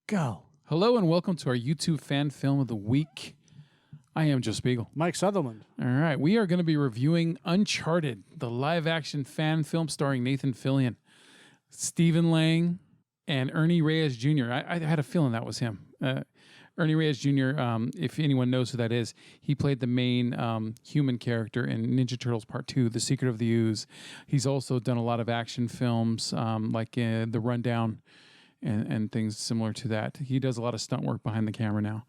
Go. Hello and welcome to our YouTube fan film of the week. I am Joe Spiegel. Mike Sutherland. All right, we are going to be reviewing Uncharted, the live-action fan film starring Nathan Fillion, Stephen Lang, and Ernie Reyes Jr. I had a feeling that was him. Ernie Reyes Jr., if anyone knows who that is, he played the main human character in Ninja Turtles Part 2, The Secret of the Ooze. He's also done a lot of action films like The Rundown and things similar to that. He does a lot of stunt work behind the camera now.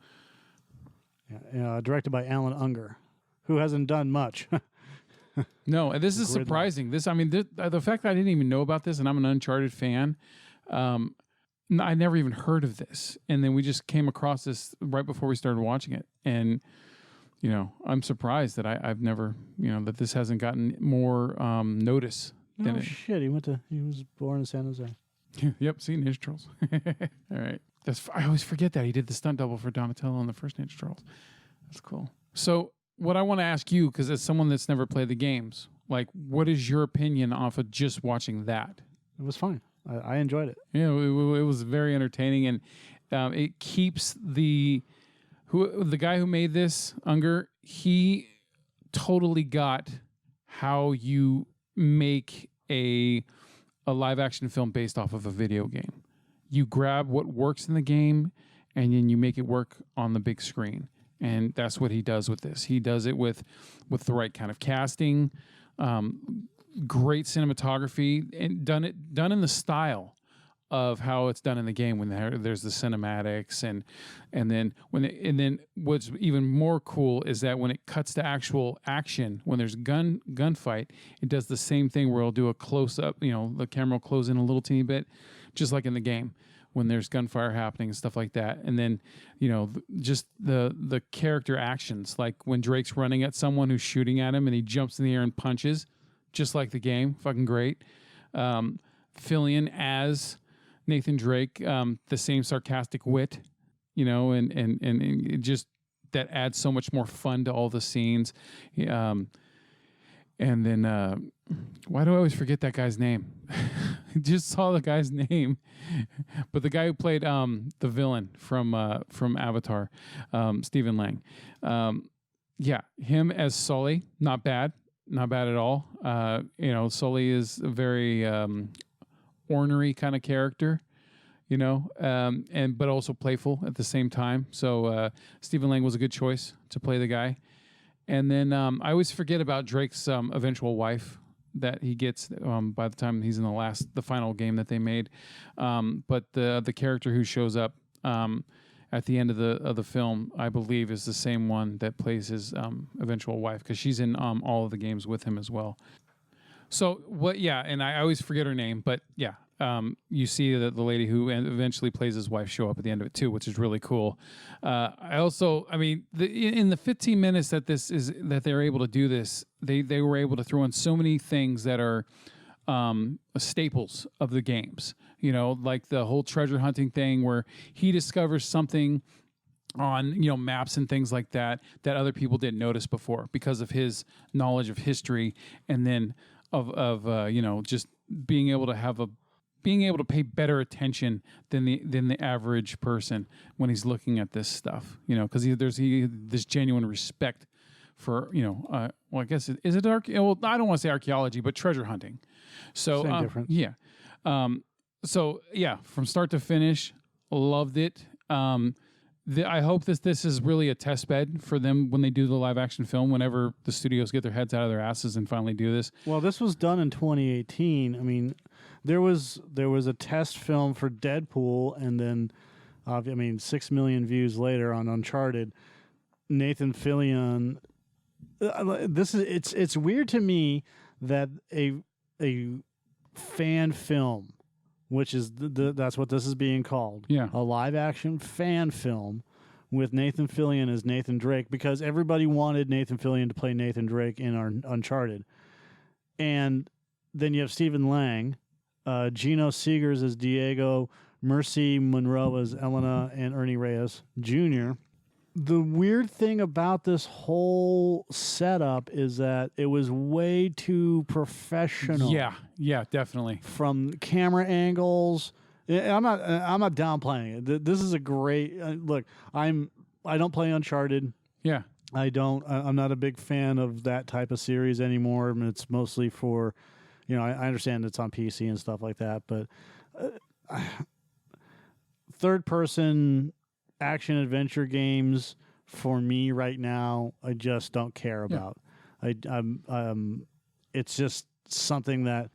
Yeah, directed by Allan Ungar, who hasn't done much. No, and this is surprising. The fact that I didn't even know about this, and I'm an Uncharted fan, I never even heard of this. And then we just came across this right before we started watching it. And, I'm surprised that I've never, that this hasn't gotten more notice. No shit, he was born in San Jose. Yep, see, Ninja Turtles. All right. I always forget that. He did the stunt double for Donatello in the first Ninja Turtles. That's cool. So what I want to ask you, because as someone that's never played the games, what is your opinion off of just watching that? It was fine. I enjoyed it. Yeah, it was very entertaining, and it keeps the guy who made this, Ungar, he totally got how you make a live action film based off of a video game. You grab what works in the game and then you make it work on the big screen. And that's what he does with this. He does it with the right kind of casting, great cinematography, and done in the style of how it's done in the game when there's the cinematics and then what's even more cool is that when it cuts to actual action, when there's gunfight, it does the same thing where it'll do a close up, the camera will close in a little teeny bit, just like in the game when there's gunfire happening and stuff like that. And then, just the character actions, like when Drake's running at someone who's shooting at him and he jumps in the air and punches, just like the game, fucking great. Fillion as Nathan Drake, the same sarcastic wit, and it just that adds so much more fun to all the scenes. And then why do I always forget that guy's name? I just saw the guy's name, but the guy who played the villain from Avatar, Stephen Lang. Him as Sully, not bad at all. Sully is a very ornery kind of character, but also playful at the same time. So Stephen Lang was a good choice to play the guy. And then I always forget about Drake's eventual wife that he gets by the time he's in the final game that they made. But the character who shows up at the end of the film, I believe, is the same one that plays his eventual wife, because she's in all of the games with him as well. So and I always forget her name, but yeah, you see that the lady who eventually plays his wife show up at the end of it too, which is really cool. In the 15 minutes that they're able to do this, they were able to throw in so many things that are staples of the games. Like the whole treasure hunting thing where he discovers something on maps and things like that other people didn't notice before because of his knowledge of history, and then of just being able to pay better attention than the average person when he's looking at this stuff, because there's this genuine respect for I guess is it I don't want to say archaeology, but treasure hunting. So same difference. Yeah. From start to finish, loved it. I hope this is really a test bed for them when they do the live action film, whenever the studios get their heads out of their asses and finally do this. Well, this was done in 2018. I mean, there was a test film for Deadpool, and then 6 million views later on Uncharted. Nathan Fillion. It's weird to me that a fan film, which is that's what this is being called. Yeah. A live action fan film with Nathan Fillion as Nathan Drake, because everybody wanted Nathan Fillion to play Nathan Drake in our Uncharted. And then you have Stephen Lang, Geno Segers as Diego, Mircea Monroe as Elena, and Ernie Reyes Jr. The weird thing about this whole setup is that it was way too professional. Yeah, definitely. From camera angles, I'm not downplaying it. This is a great look. I don't play Uncharted. Yeah. I'm not a big fan of that type of series anymore. I mean, it's mostly for, I understand it's on PC and stuff like that, but third person action adventure games for me right now, I just don't care about. It's just something that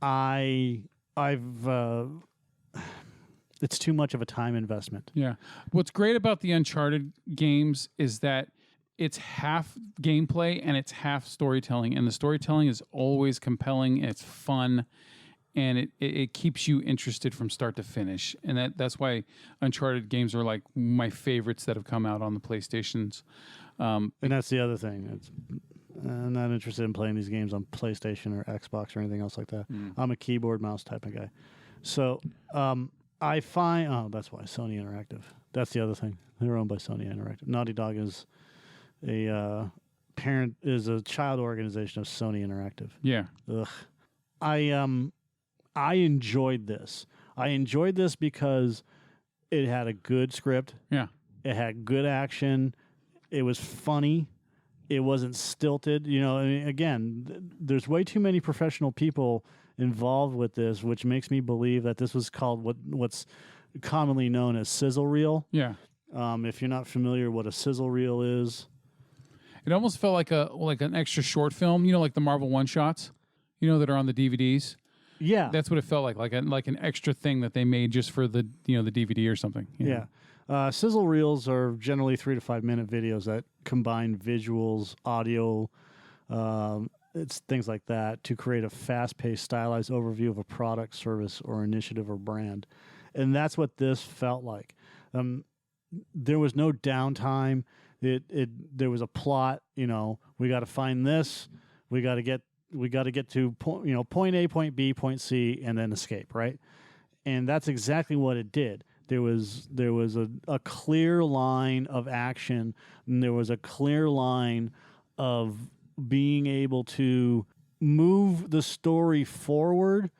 it's too much of a time investment. Yeah. What's great about the Uncharted games is that it's half gameplay and it's half storytelling, and the storytelling is always compelling. It's fun, and it keeps you interested from start to finish. And that's why Uncharted games are like my favorites that have come out on the PlayStations. And that's the other thing. I'm not interested in playing these games on PlayStation or Xbox or anything else like that. I'm a keyboard mouse type of guy. So I find that's why Sony Interactive. That's the other thing. They're owned by Sony Interactive. Naughty Dog is a child organization of Sony Interactive. Yeah. Ugh. I enjoyed this. I enjoyed this because it had a good script. Yeah. It had good action. It was funny. It wasn't stilted. I mean, again, there's way too many professional people involved with this, which makes me believe that this was called what's commonly known as sizzle reel. Yeah. If you're not familiar what a sizzle reel is, it almost felt like an extra short film. Like the Marvel one-shots, that are on the DVDs. Yeah, that's what it felt like an extra thing that they made just for the the DVD or something. Yeah. Sizzle reels are generally 3 to 5 minute videos that combine visuals, audio, it's things like that to create a fast-paced, stylized overview of a product, service, or initiative or brand. And that's what this felt like. There was no downtime. There was a plot. We got to find this. We got to get to point A, point B, point C, and then escape. Right, and that's exactly what it did. There was a clear line of action, and there was a clear line of being able to move the story forward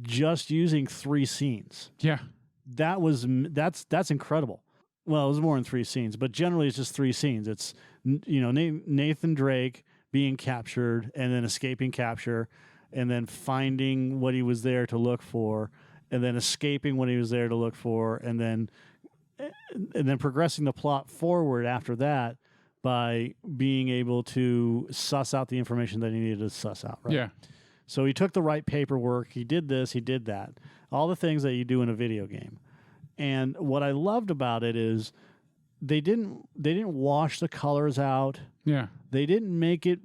just using 3 scenes. Yeah. That's incredible. Well, it was more than 3 scenes, but generally it's just 3 scenes. It's Nathan Drake being captured and then escaping capture and then finding what he was there to look for and then escaping what he was there to look for and then progressing the plot forward after that by being able to suss out the information that he needed to suss out, right? Yeah. So he took the right paperwork, he did this, he did that. All the things that you do in a video game. And what I loved about it is they didn't wash the colors out. Yeah. They didn't make it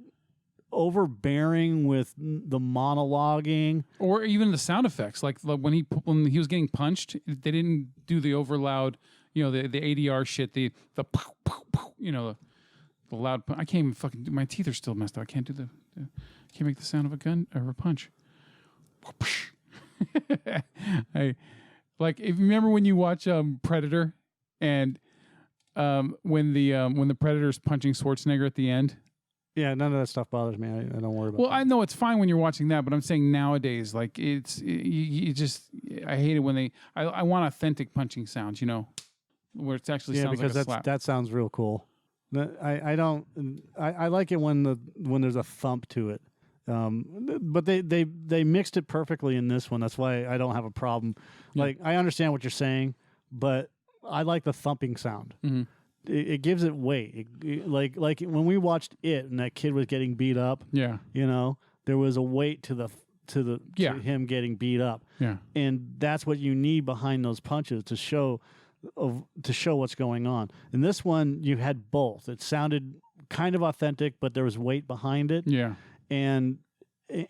overbearing with the monologuing or even the sound effects. Like when he was getting punched, they didn't do the overloud, the ADR shit, the pow, pow, pow, the loud. I can't even fucking do. My teeth are still messed up. I can't do can't make the sound of a gun or a punch. If you remember when you watch Predator, and when the Predator's punching Schwarzenegger at the end. Yeah, none of that stuff bothers me. I don't worry about. Well, I know it's fine when you're watching that, but I'm saying nowadays, like you just I hate it when I want authentic punching sounds, where it actually sounds like a slap. That sounds real cool. I like it when there's a thump to it. But they mixed it perfectly in this one. That's why I don't have a problem. Yeah. Like I understand what you're saying, but I like the thumping sound. Mm-hmm. It gives it weight. Like when we watched it and that kid was getting beat up. Yeah, there was a weight to him getting beat up. Yeah, and that's what you need behind those punches to show what's going on. In this one, you had both. It sounded kind of authentic, but there was weight behind it. Yeah. And I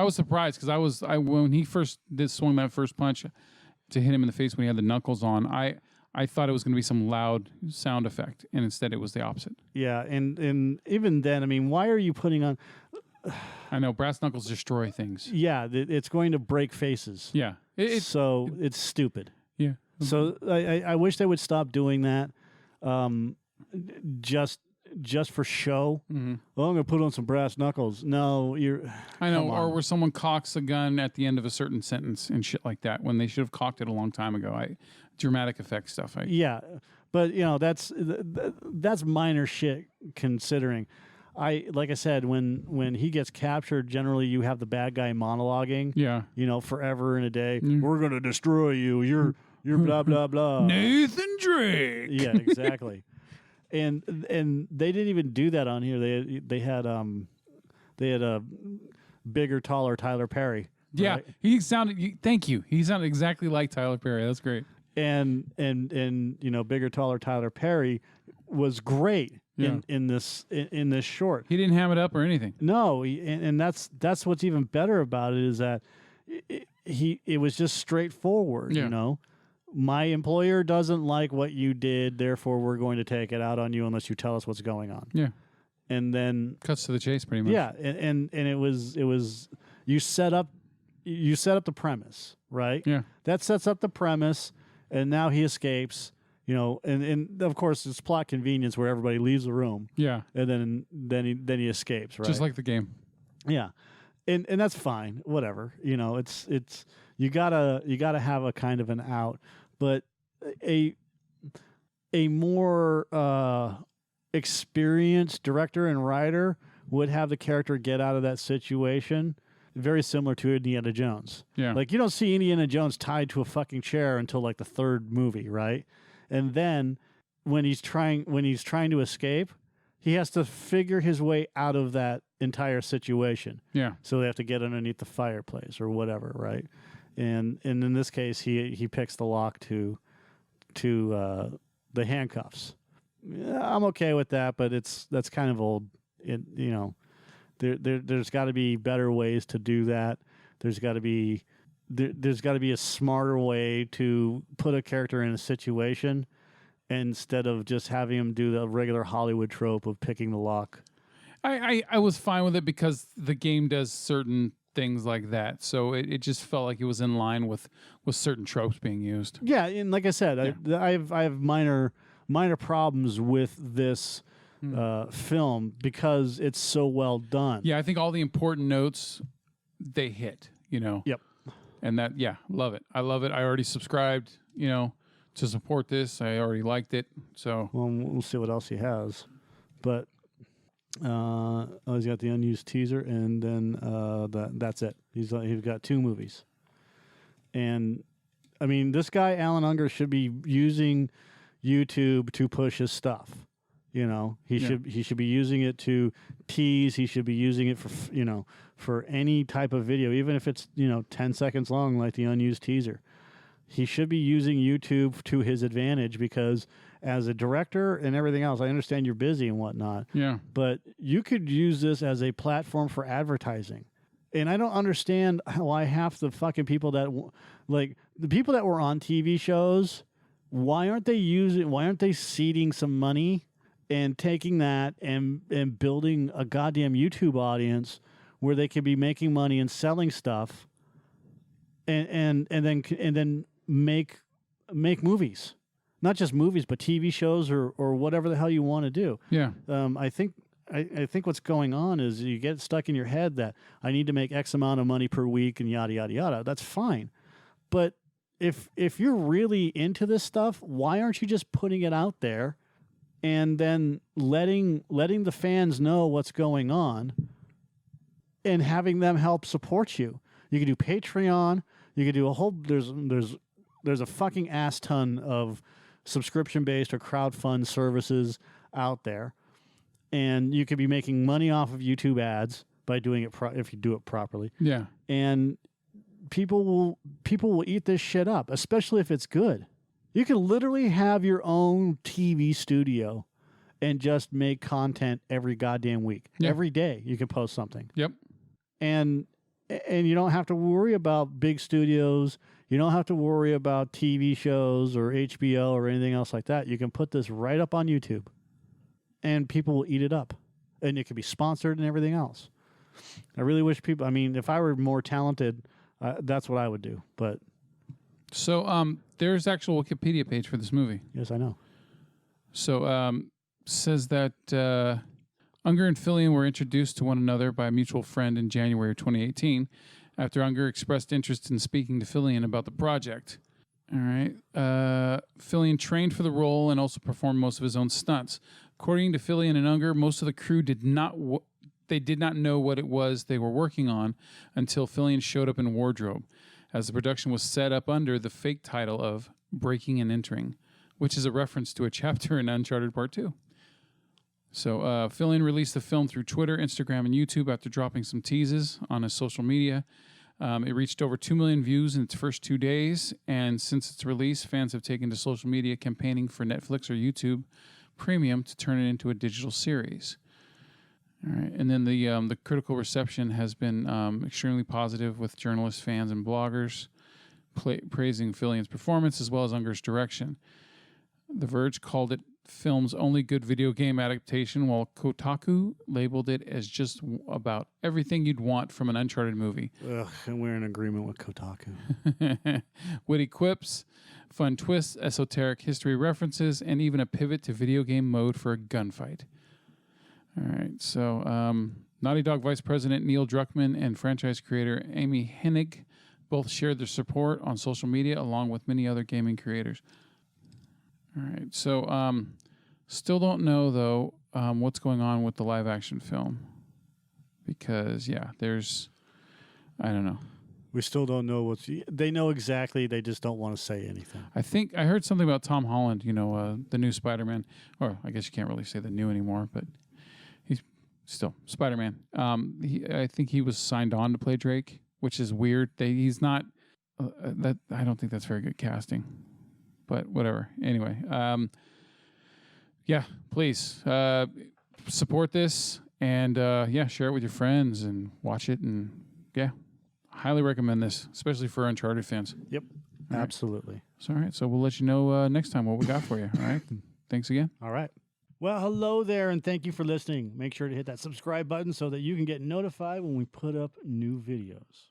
was surprised because when he first swung that first punch to hit him in the face when he had the knuckles on, I thought it was going to be some loud sound effect, and instead it was the opposite. Yeah, and even then, I mean, why are you putting on? I know brass knuckles destroy things. Yeah, it's going to break faces. Yeah, so it's stupid. Yeah. So I wish they would stop doing that. Just just for show. Mm-hmm. Well, I'm going to put on some brass knuckles. No, I know, or where someone cocks a gun at the end of a certain sentence and shit like that when they should have cocked it a long time ago. Dramatic effect stuff. Yeah, but that's minor shit considering. Like I said, when he gets captured, generally you have the bad guy monologuing. Yeah. Forever and a day. We're going to destroy you. You're blah blah blah. Nathan Drake. Yeah, exactly. And they didn't even do that on here. They had a bigger, taller Tyler Perry. Yeah, right? he sounded. Thank you. He sounded exactly like Tyler Perry. That's great. And bigger, taller Tyler Perry was great in this short. He didn't ham it up or anything. No, and that's what's even better about it is that it was just straightforward. Yeah. My employer doesn't like what you did, therefore we're going to take it out on you unless you tell us what's going on. Yeah. And then cuts to the chase pretty much. Yeah, and it was you set up the premise, right? Yeah. That sets up the premise, and now he escapes, and of course it's plot convenience where everybody leaves the room. Yeah. And then he escapes, right? Just like the game. Yeah. And that's fine, whatever. It's you gotta have a kind of an out. But a more experienced director and writer would have the character get out of that situation, very similar to Indiana Jones. Yeah. Like you don't see Indiana Jones tied to a fucking chair until like the third movie, right? And then when he's trying to escape, he has to figure his way out of that entire situation. Yeah. So they have to get underneath the fireplace or whatever, right? And in this case, he picks the lock to the handcuffs. I'm okay with that, but that's kind of old. There's got to be better ways to do that. There's got to be a smarter way to put a character in a situation instead of just having him do the regular Hollywood trope of picking the lock. I was fine with it because the game does certain things like that, so it just felt like it was in line with certain tropes being used. Yeah, and like I said, yeah. I have minor problems with this film because it's so well done. Yeah, I think all the important notes they hit. Yep. And that, love it. I love it. I already subscribed. To support this, I already liked it. So we'll see what else he has, but. He's got the unused teaser, and then that's it. He's got 2 movies, and I mean, this guy Allan Ungar should be using YouTube to push his stuff. He should be using it to tease. He should be using it for any type of video, even if it's 10 seconds long, like the unused teaser. He should be using YouTube to his advantage because as a director and everything else, I understand you're busy and whatnot. Yeah. But you could use this as a platform for advertising. And I don't understand why half the fucking people the people that were on TV shows, why aren't they seeding some money and taking that and building a goddamn YouTube audience where they could be making money and selling stuff and then make movies. Not just movies, but TV shows or whatever the hell you want to do. Yeah. I think what's going on is you get stuck in your head that I need to make X amount of money per week and yada yada yada. That's fine, but if you're really into this stuff, why aren't you just putting it out there and then letting the fans know what's going on and having them help support you? You can do Patreon. You can do a whole. There's a fucking ass ton of subscription-based or crowdfund services out there, and you could be making money off of YouTube ads by doing it if you do it properly. Yeah, and people will eat this shit up, especially if it's good. You can literally have your own TV studio and just make content every goddamn week. Yeah. Every day you can post something. Yep, and you don't have to worry about big studios. You don't have to worry about TV shows or HBO or anything else like that. You can put this right up on YouTube, and people will eat it up. And it can be sponsored and everything else. I really wish people... I mean, if I were more talented, that's what I would do. But there's actual Wikipedia page for this movie. Yes, I know. So says that Unger and Fillion were introduced to one another by a mutual friend in January of 2018 after Unger expressed interest in speaking to Fillion about the project. All right. Fillion trained for the role and also performed most of his own stunts. According to Fillion and Unger, most of the crew did not know what it was they were working on until Fillion showed up in wardrobe, as the production was set up under the fake title of Breaking and Entering, which is a reference to a chapter in Uncharted Part 2. So Fillion released the film through Twitter, Instagram, and YouTube after dropping some teases on his social media. It reached over 2 million views in its first 2 days, and since its release, fans have taken to social media campaigning for Netflix or YouTube Premium to turn it into a digital series. All right, and then the critical reception has been extremely positive, with journalists, fans, and bloggers praising Fillion's performance as well as Ungar's direction. The Verge called it film's only good video game adaptation, while Kotaku labeled it as just about everything you'd want from an Uncharted movie. Ugh, and we're in agreement with Kotaku. Witty quips, fun twists, esoteric history references, and even a pivot to video game mode for a gunfight. All right, so Naughty Dog Vice President Neil Druckmann and franchise creator Amy Hennig both shared their support on social media, along with many other gaming creators. All right, so still don't know, though, what's going on with the live-action film. Because, yeah, I don't know. We still don't know they know exactly, they just don't want to say anything. I think I heard something about Tom Holland, the new Spider-Man. Or I guess you can't really say the new anymore, but he's still Spider-Man. I think he was signed on to play Drake, which is weird. He's not, I don't think that's very good casting. But whatever. Anyway, yeah, please support this and share it with your friends and watch it. And highly recommend this, especially for Uncharted fans. Yep, all absolutely. Right. So, all right, so we'll let you know next time what we got for you. All right, thanks again. All right. Well, hello there, and thank you for listening. Make sure to hit that subscribe button so that you can get notified when we put up new videos.